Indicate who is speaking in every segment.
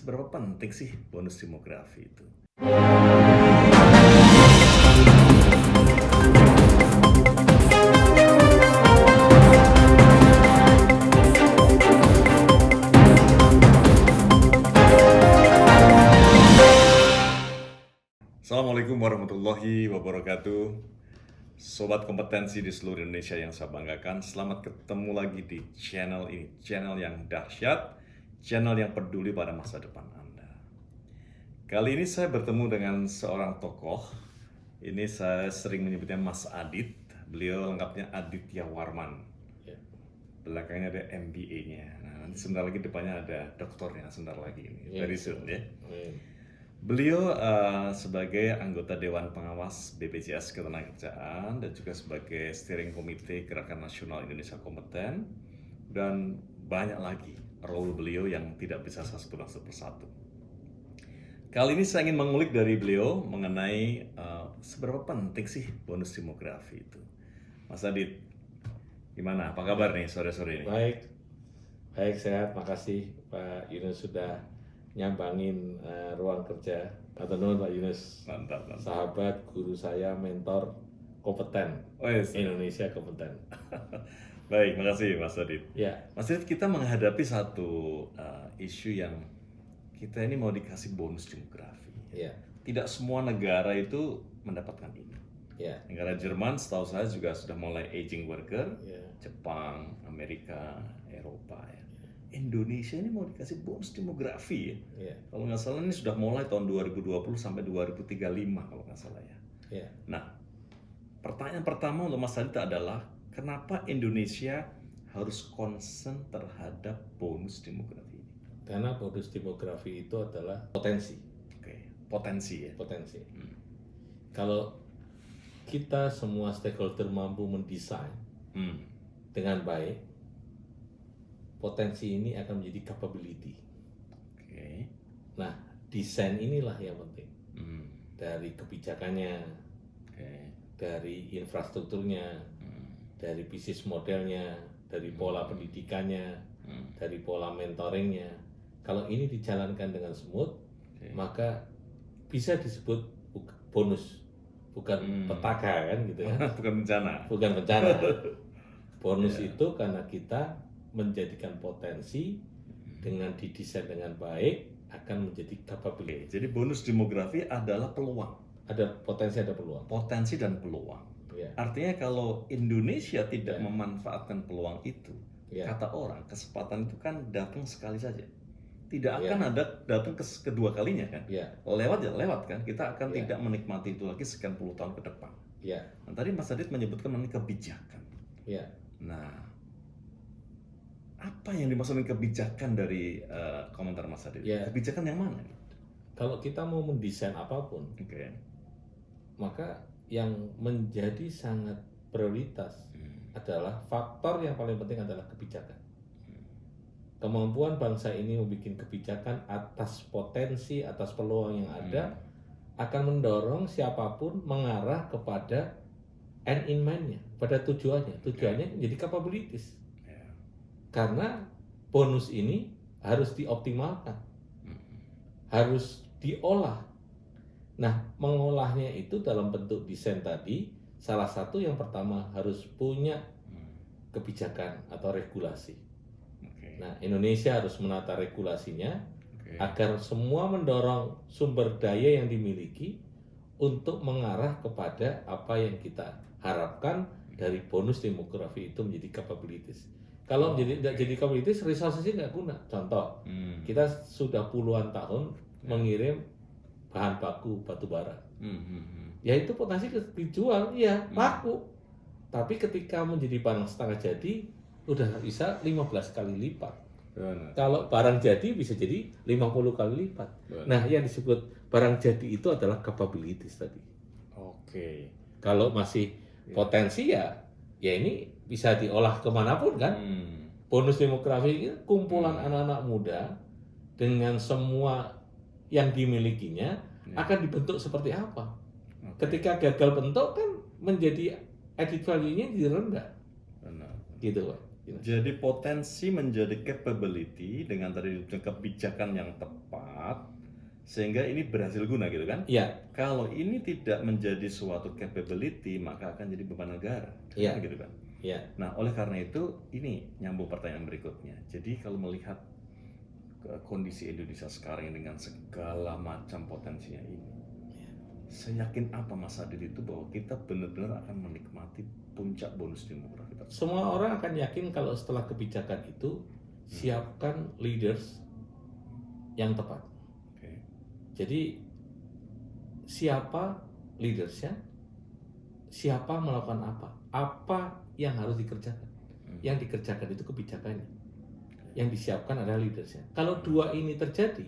Speaker 1: seberapa penting sih bonus demografi itu? Assalamualaikum warahmatullahi wabarakatuh. Sobat kompetensi di seluruh Indonesia yang saya banggakan, selamat ketemu lagi di channel ini. Channel yang dahsyat, channel yang peduli pada masa depan Anda. Kali ini saya bertemu dengan seorang tokoh. Ini saya sering menyebutnya Mas Adit. Beliau lengkapnya Aditya Warman. Belakangnya ada MBA-nya. Nah, nanti sebentar lagi depannya ada doktornya, sebentar lagi ini. Very soon ya. Beliau sebagai anggota Dewan Pengawas BPJS Ketenagakerjaan dan juga sebagai steering komite Gerakan Nasional Indonesia Kompeten, dan banyak lagi role beliau yang tidak bisa saya sebutkan satu persatu. Kali ini saya ingin mengulik dari beliau mengenai seberapa penting sih bonus demografi itu. Mas Adit, gimana? Apa kabar nih sore-sore ini?
Speaker 2: Baik, sehat. Makasih Pak Yunus sudah nyambangin ruang kerja. Atau nuhun Pak Yunus.
Speaker 1: Mantap.
Speaker 2: Sahabat, guru saya, mentor, kompeten.
Speaker 1: Oh, yes.
Speaker 2: Indonesia kompeten.
Speaker 1: Baik, makasih Mas Adit.
Speaker 2: Ya,
Speaker 1: Mas Adit, kita menghadapi satu isu yang kita ini mau dikasih bonus demografi.
Speaker 2: ya,
Speaker 1: Tidak semua negara itu mendapatkan ini.
Speaker 2: ya,
Speaker 1: Negara Jerman setahu saya juga sudah mulai aging worker,
Speaker 2: ya.
Speaker 1: Jepang, Amerika, Eropa ya. Indonesia ini mau dikasih bonus demografi ya.
Speaker 2: Ya,
Speaker 1: Kalau nggak salah ini sudah mulai tahun 2020 sampai 2035 kalau nggak salah ya.
Speaker 2: ya.
Speaker 1: Nah, pertanyaan pertama untuk Mas Adit adalah kenapa Indonesia harus concern terhadap bonus demografi ini?
Speaker 2: Karena bonus demografi itu adalah potensi.
Speaker 1: Oke, potensi ya.
Speaker 2: Potensi. Kalau kita semua stakeholder mampu mendesain dengan baik, potensi ini akan menjadi capability.
Speaker 1: Oke.
Speaker 2: Nah, desain inilah yang penting.
Speaker 1: Hmm.
Speaker 2: Dari kebijakannya,
Speaker 1: Oke.
Speaker 2: dari infrastrukturnya, dari bisnis modelnya, dari pola pendidikannya, dari pola mentoringnya. Kalau ini dijalankan dengan smooth, maka bisa disebut bonus, bukan petaka kan gitu ya.
Speaker 1: Bukan bencana.
Speaker 2: Bukan bencana. Bonus itu karena kita menjadikan potensi dengan didesain dengan baik akan menjadi capability.
Speaker 1: Jadi bonus demografi adalah peluang.
Speaker 2: Ada potensi, ada peluang.
Speaker 1: Potensi dan peluang.
Speaker 2: Ya,
Speaker 1: Artinya kalau Indonesia tidak
Speaker 2: Ya.
Speaker 1: memanfaatkan peluang itu,
Speaker 2: ya,
Speaker 1: kata orang, kesempatan itu kan datang sekali saja. Tidak
Speaker 2: Ya.
Speaker 1: akan ada datang kedua kalinya kan.
Speaker 2: ya,
Speaker 1: Lewat ya lewat kan. Kita akan
Speaker 2: Ya.
Speaker 1: tidak menikmati itu lagi sekian puluh tahun ke depan.
Speaker 2: ya,
Speaker 1: Nah, tadi Mas Adit menyebutkan mengenai kebijakan.
Speaker 2: ya.
Speaker 1: Nah, apa yang dimaksud dengan kebijakan dari komentar Mas Adit?
Speaker 2: Ya.
Speaker 1: Kebijakan yang mana?
Speaker 2: Kalau kita mau mendesain apapun,
Speaker 1: Oke.
Speaker 2: maka yang menjadi sangat prioritas adalah faktor yang paling penting adalah kebijakan. Kemampuan bangsa ini membuat kebijakan atas potensi, atas peluang yang ada akan mendorong siapapun mengarah kepada end in mind-nya, pada tujuannya. Tujuannya menjadi capabilities.
Speaker 1: Ya.
Speaker 2: Karena bonus ini harus dioptimalkan, harus diolah. Nah, mengolahnya itu dalam bentuk desain tadi, salah satu yang pertama harus punya kebijakan atau regulasi.
Speaker 1: Oke.
Speaker 2: Nah, Indonesia harus menata regulasinya
Speaker 1: Oke.
Speaker 2: agar semua mendorong sumber daya yang dimiliki untuk mengarah kepada apa yang kita harapkan dari bonus demografi itu menjadi capabilities. Kalau tidak jadi capabilities, resources-nya nggak guna. Contoh, kita sudah puluhan tahun mengirim bahan baku batu bara. Ya itu potensi dijual, iya laku. Tapi ketika menjadi barang setengah jadi, udah bisa 15 kali lipat.
Speaker 1: Benar.
Speaker 2: Kalau barang jadi bisa jadi 50 kali lipat.
Speaker 1: Benar.
Speaker 2: Nah, yang disebut barang jadi itu adalah capabilities tadi.
Speaker 1: Oke.
Speaker 2: Kalau masih potensi ya ini bisa diolah kemanapun kan. Bonus demografi ini kumpulan anak-anak muda dengan semua yang dimilikinya akan dibentuk seperti apa. Ketika gagal bentuk kan menjadi added value-nya jadi rendah.
Speaker 1: Benar.
Speaker 2: Gitu, Pak.
Speaker 1: Jadi potensi menjadi capability dengan tadi kebijakan yang tepat tepat sehingga ini berhasil guna gitu kan?
Speaker 2: Ya,
Speaker 1: Kalau ini tidak menjadi suatu capability maka akan jadi beban negara,
Speaker 2: Iya.
Speaker 1: gitu kan?
Speaker 2: ya,
Speaker 1: Nah, oleh karena itu ini nyambung pertanyaan berikutnya. Jadi kalau melihat kondisi Indonesia sekarang dengan segala macam potensinya ini, seyakin apa Mas Adit itu bahwa kita benar-benar akan menikmati puncak bonus demografi tersebut?
Speaker 2: semua orang akan yakin kalau setelah kebijakan itu siapkan leaders yang tepat.
Speaker 1: Oke.
Speaker 2: Jadi siapa leadersnya, siapa melakukan apa yang harus dikerjakan. Yang dikerjakan itu kebijakannya, yang disiapkan adalah leadersnya. Kalau dua ini terjadi,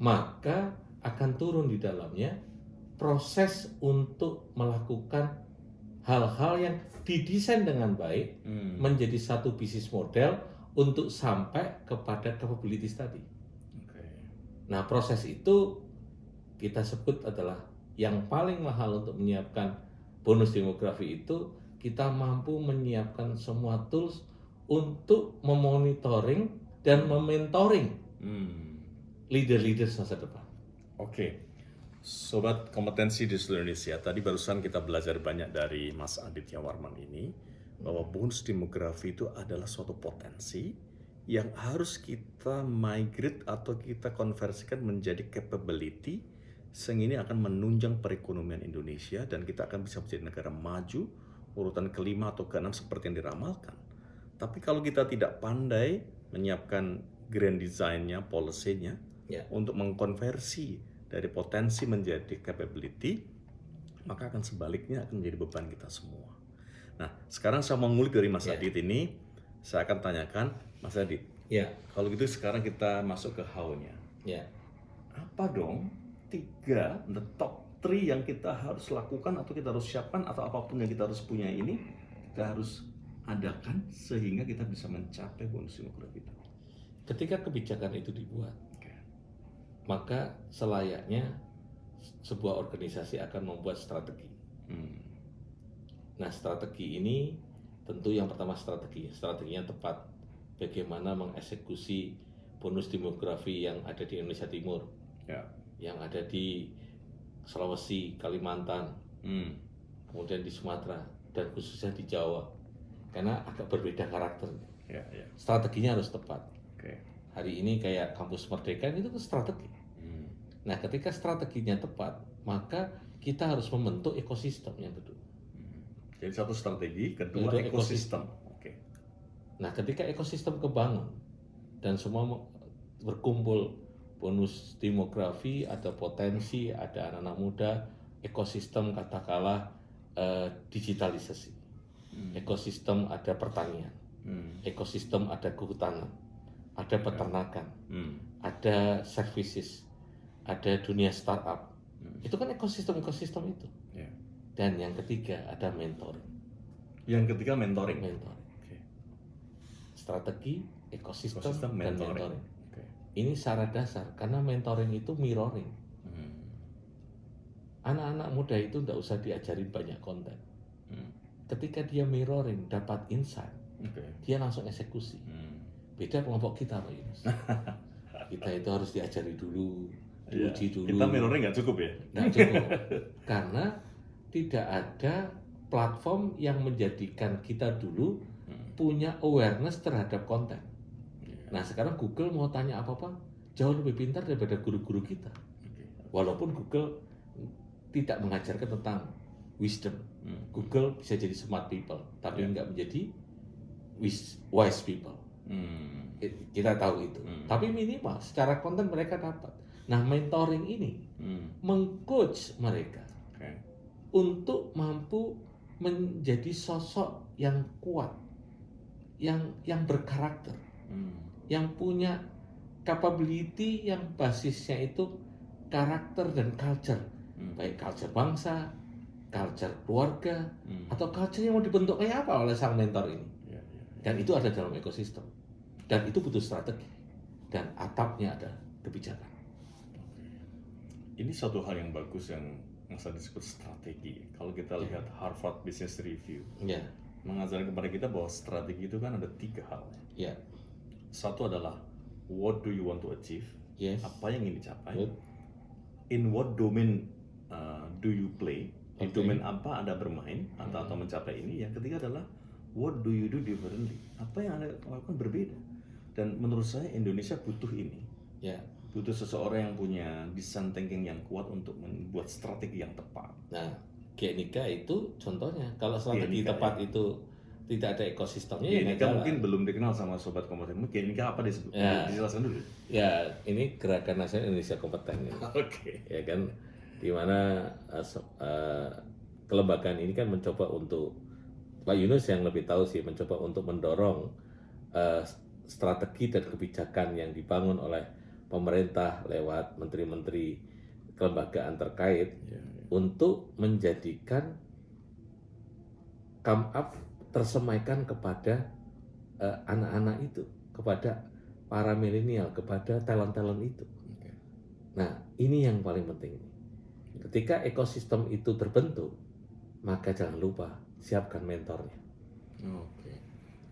Speaker 2: maka akan turun di dalamnya proses untuk melakukan hal-hal yang didesain dengan baik menjadi satu bisnis model untuk sampai kepada capabilities tadi.
Speaker 1: Oke.
Speaker 2: Nah, proses itu kita sebut adalah yang paling mahal untuk menyiapkan bonus demografi itu kita mampu menyiapkan semua tools untuk memonitoring dan mementoring leader-leader masa depan.
Speaker 1: Oke. Sobat kompetensi di seluruh Indonesia, tadi barusan kita belajar banyak dari Mas Aditya Warman ini bahwa bonus demografi itu adalah suatu potensi yang harus kita migrate atau kita konversikan menjadi capability sehingga ini akan menunjang perekonomian Indonesia dan kita akan bisa menjadi negara maju urutan kelima atau keenam seperti yang diramalkan. Tapi kalau kita tidak pandai menyiapkan grand design-nya, policy-nya untuk mengkonversi dari potensi menjadi capability, maka akan sebaliknya akan menjadi beban kita semua. Nah, sekarang saya mau ngulik dari Mas Adit ini, saya akan tanyakan, Mas Adit, kalau gitu sekarang kita masuk ke how-nya. Apa dong 3, the top 3 yang kita harus lakukan atau kita harus siapkan atau apapun yang kita harus punya ini, kita harus adakan sehingga kita bisa mencapai bonus demografi itu.
Speaker 2: Ketika kebijakan itu dibuat, maka selayaknya sebuah organisasi akan membuat strategi. Nah, strategi ini tentu yang pertama strateginya tepat. Bagaimana mengeksekusi bonus demografi yang ada di Indonesia Timur, yang ada di Sulawesi, Kalimantan, kemudian di Sumatera, dan khususnya di Jawa, karena agak berbeda karakternya. Strateginya harus tepat. Hari ini kayak kampus Merdeka itu strategi. Nah, ketika strateginya tepat, maka kita harus membentuk ekosistem yang kedua.
Speaker 1: Jadi satu strategi, kedua ekosistem.
Speaker 2: Nah, ketika ekosistem kebangun dan semua berkumpul, bonus demografi, ada potensi, ada anak-anak muda, ekosistem katakanlah digitalisasi, ekosistem ada pertanian, ekosistem ada kehutanan, ada peternakan, ada services, ada dunia startup. Itu kan ekosistem itu. Dan yang ketiga ada mentoring.
Speaker 1: Yang ketiga mentoring.
Speaker 2: Strategi, ekosistem, dan mentoring.
Speaker 1: Okay.
Speaker 2: Ini syarat dasar karena mentoring itu mirroring. Anak-anak muda itu tidak usah diajarin banyak konten. Ketika dia mirroring, dapat insight, dia langsung eksekusi. Beda kelompok kita, Pak Yunus. Kita itu harus diajari dulu, diuji dulu.
Speaker 1: Kita mirroring nggak cukup ya?
Speaker 2: Nggak cukup, karena tidak ada platform yang menjadikan kita dulu punya awareness terhadap konten. Nah, sekarang Google mau tanya apa-apa jauh lebih pintar daripada guru-guru kita. Walaupun Google tidak mengajarkan tentang wisdom. Google bisa jadi smart people, tapi nggak menjadi wise people. Kita tahu itu. Tapi minimal secara konten mereka dapat. Nah, mentoring ini meng-coach mereka untuk mampu menjadi sosok yang kuat, yang berkarakter, yang punya capability yang basisnya itu karakter dan culture, baik culture bangsa, culture keluarga, atau culture yang mau dibentuk kayak apa oleh sang mentor ini. Dan itu ada dalam ekosistem, dan itu butuh strategi, dan atapnya ada kebijakan.
Speaker 1: Ini suatu hal yang bagus yang disebut strategi. Kalau kita lihat Harvard Business Review, mengajarkan kepada kita bahwa strategi itu kan ada 3 hal. Satu adalah what do you want to achieve,
Speaker 2: Yes.
Speaker 1: apa yang ingin dicapai,
Speaker 2: Good.
Speaker 1: in what domain do you play, di
Speaker 2: Okay.
Speaker 1: domain apa Anda bermain atau mencapai ini. Yang ketiga adalah what do you do differently, apa yang Anda lakukan berbeda. Dan menurut saya Indonesia butuh ini,
Speaker 2: Ya.
Speaker 1: butuh seseorang yang punya design thinking yang kuat untuk membuat strategi yang tepat.
Speaker 2: Nah, Genika itu contohnya. Kalau strategi
Speaker 1: Genika,
Speaker 2: tepat itu tidak ada ekosistemnya, ya nggak
Speaker 1: Genika
Speaker 2: jalan.
Speaker 1: mungkin belum dikenal sama sobat kompeten. Genika apa disebut?
Speaker 2: Ya.
Speaker 1: Dijelaskan dulu.
Speaker 2: Ya, ini Gerakan Nasional Indonesia Kompeten. Ya.
Speaker 1: Oke.
Speaker 2: Ya kan, di mana kelembagaan ini kan mencoba untuk, Pak Yunus yang lebih tahu sih, mencoba untuk mendorong strategi dan kebijakan yang dibangun oleh pemerintah lewat menteri-menteri kelembagaan terkait
Speaker 1: Ya.
Speaker 2: untuk menjadikan come up tersemaikan kepada anak-anak itu, kepada para milenial, kepada talent-talent itu.
Speaker 1: Oke.
Speaker 2: Nah, ini yang paling penting. Ketika ekosistem itu terbentuk, maka jangan lupa siapkan mentornya.
Speaker 1: Oke.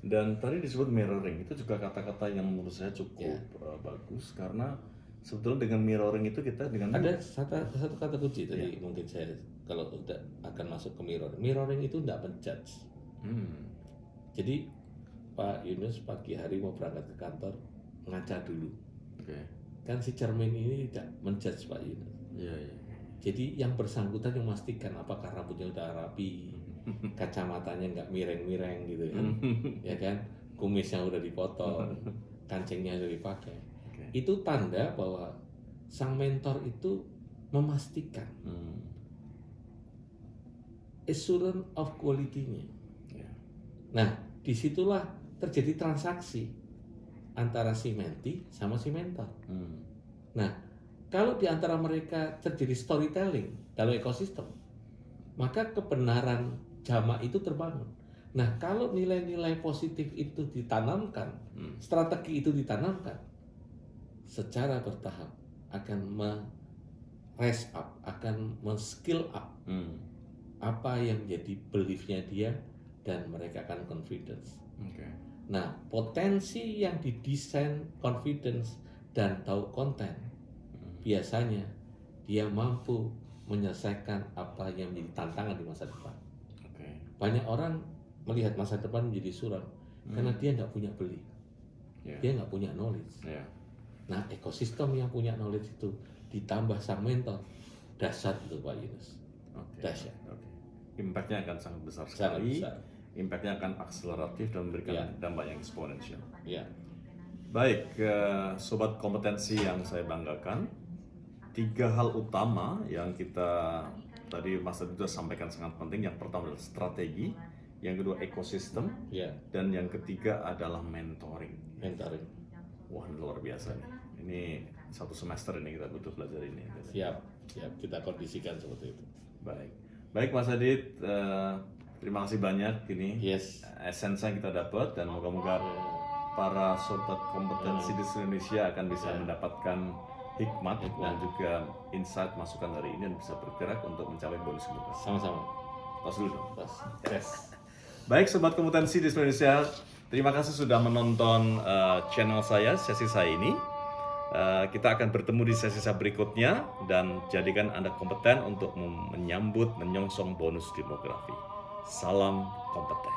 Speaker 1: Dan tadi disebut mirroring, itu juga kata-kata yang menurut saya cukup
Speaker 2: Ya.
Speaker 1: bagus, karena sebetulnya dengan mirroring itu kita dengan
Speaker 2: Ada satu kata kunci tadi mungkin saya kalau udah akan masuk ke mirroring. Mirroring itu tidak menjudge.
Speaker 1: Hmm.
Speaker 2: Jadi Pak Yunus pagi hari mau berangkat ke kantor, ngaca dulu.
Speaker 1: Oke.
Speaker 2: Kan si cermin ini tidak menjudge Pak Yunus.
Speaker 1: Iya, iya.
Speaker 2: Jadi yang bersangkutan yang memastikan apakah rambutnya udah rapi, kacamatanya nggak miring-miring gitu kan, ya kan, kumisnya udah dipotong, kancingnya udah dipakai.
Speaker 1: Oke.
Speaker 2: Itu tanda bahwa sang mentor itu memastikan
Speaker 1: Hmm.
Speaker 2: assurance of quality-nya.
Speaker 1: Ya.
Speaker 2: Nah, disitulah terjadi transaksi antara si menti sama si mentor.
Speaker 1: Hmm.
Speaker 2: Nah, kalau di antara mereka terjadi storytelling dalam ekosistem, maka kebenaran jamak itu terbangun. Nah, kalau nilai-nilai positif itu ditanamkan, strategi itu ditanamkan, secara bertahap akan raise up, akan skill up
Speaker 1: Hmm.
Speaker 2: apa yang menjadi beliefnya dia, dan mereka akan confidence.
Speaker 1: Oke.
Speaker 2: Nah, potensi yang didesain confidence dan tahu konten, biasanya dia mampu menyelesaikan apa yang menjadi tantangan di masa depan.
Speaker 1: Oke.
Speaker 2: Banyak orang melihat masa depan menjadi suram karena dia nggak punya beli,
Speaker 1: Ya.
Speaker 2: dia nggak punya knowledge.
Speaker 1: Ya.
Speaker 2: Nah, ekosistem yang punya knowledge itu ditambah sang mentor, dahsyat itu Pak Yunus.
Speaker 1: Oke.
Speaker 2: Dahsyat.
Speaker 1: Oke. Impactnya akan sangat besar
Speaker 2: Sangat
Speaker 1: sekali.
Speaker 2: besar.
Speaker 1: Impactnya akan akseleratif dan memberikan
Speaker 2: Ya.
Speaker 1: dampak yang eksponensial.
Speaker 2: Ya,
Speaker 1: Baik, sobat kompetensi yang saya banggakan, 3 hal utama yang kita tadi Mas Adit sudah sampaikan sangat penting. Yang pertama adalah strategi, yang kedua ekosistem,
Speaker 2: ya,
Speaker 1: dan yang ketiga adalah mentoring.
Speaker 2: mentoring.
Speaker 1: Wah, ini luar biasa nih. Ini satu semester ini kita butuh belajar ini.
Speaker 2: Siap, siap, kita kondisikan seperti itu.
Speaker 1: Baik, baik Mas Adit, terima kasih banyak. Ini
Speaker 2: Yes.
Speaker 1: esensi yang kita dapat, dan moga-moga para sobat kompetensi di seluruh Indonesia akan bisa mendapatkan hikmat dan juga insight masukan dari ini dan bisa bergerak untuk mencapai bonus kompetensi.
Speaker 2: Sama-sama.
Speaker 1: Tos dulu dong.
Speaker 2: Terus, yes.
Speaker 1: Baik sobat kompetensi di seluruh Indonesia, terima kasih sudah menonton channel saya, sesi saya ini. Kita akan bertemu di sesi saya berikutnya, dan jadikan Anda kompeten untuk menyambut menyongsong bonus demografi. Salam kompeten.